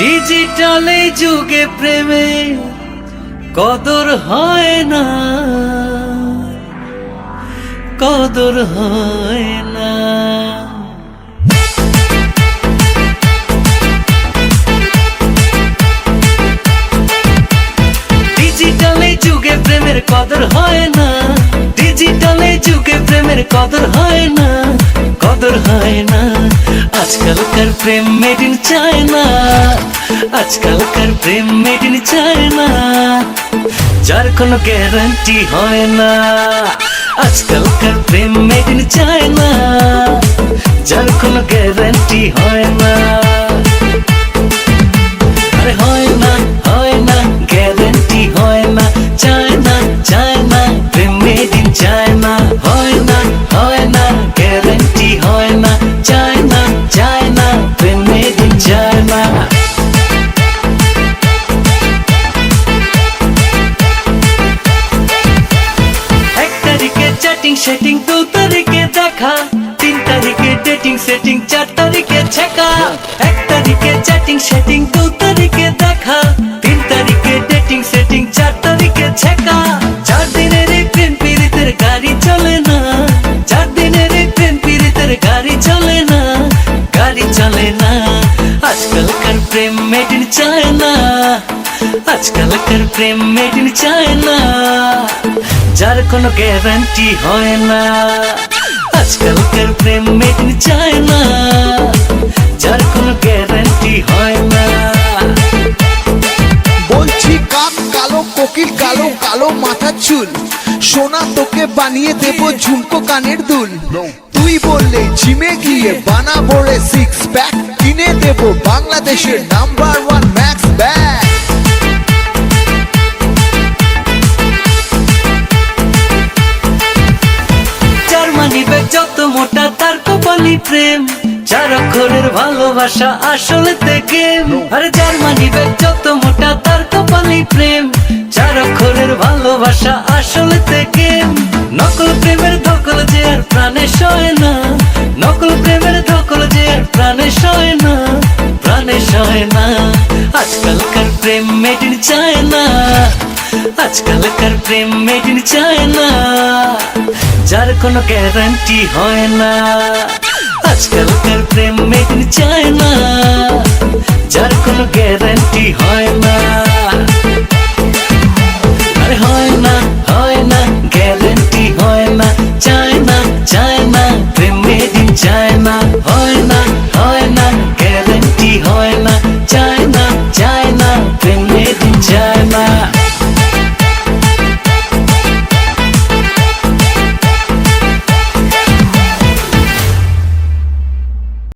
ডিজিটালে যুগে প্রেমে কদর হয় না, কদর হয় না। ডিজিটালে যুগে প্রেমের কদর হয় না, ডিজিটালে যুগে প্রেমের কদর হয় না, কদর হয় না। আজকালকার প্রেম মেড ইন চায়না, আজকালকার প্রেম মেড ইন চায়না, যার কোনো গ্যারান্টি হয় না। আজকালকার প্রেম মেড ইন চায়না, যার কোনো গ্যারান্টি হয় না। আরে হয় না, হয় না, গ্যারান্টি হয় না। China, China, Prem made in China. হয় না, হয় না, গ্যারান্টি হয় না। China, China, Prem made in China. Chatting setting 2 তারিখে দেখা, 3 তারিখে ডেটিং সেটিং, 4 তারিখে ছেকা। 1 তারিখে চ্যাটিং সেটিং 2 তারিখে দেখা, 3 তারিখে ডেটিং সেটিং, 4 তারিখে ছেকা। 4 দিনের এই প্রেম পীড়িতের গাড়ি চলে না, 4 দিনের এই প্রেম পীড়িতের গাড়ি চলে না, গাড়ি চলে না। আজকালকার প্রেম মেড ইন চায়না, আজকালকার প্রেম মেড ইন চায়না, যার কোনো গ্যারান্টি হয় না। আজকালকার প্রেম মেড ইন চায়না, যার কোনো গ্যারান্টি হয় না। বলছি কাক কালো, কোকিল কালো, কালো মাথার চুল, সোনা তোকে বানিয়ে দেব ঝুমকো কানের দুল। তুই বললে জিমে গিয়ে বানাবো রে 6 প্যাক, কিনে দেব বাংলাদেশের নাম্বার 1 ম্যাক্স ব্যাগ। যত মোটা তার কপালি প্রেম, 4 অক্ষরের ভালোবাসা আসলেতে গেম। আরে জার্মানি ব্যাগ যত মোটা তার কপালি প্রেম, 4 অক্ষরের ভালোবাসা আসলেতে গেম। নকল প্রেমের ধকল যে আর প্রাণে সয় না, নকল প্রেমের ধকল যে আর প্রাণে সয় না, প্রাণে সয় না। আজকালকার প্রেম মেড ইন চায়না, আজকালকার প্রেম মেড ইন চায়না, যার কোনো গ্যারান্টি হয় না। আজকালকার প্রেম মেড ইন চায়না, যার কোনো গ্যারান্টি হয় না।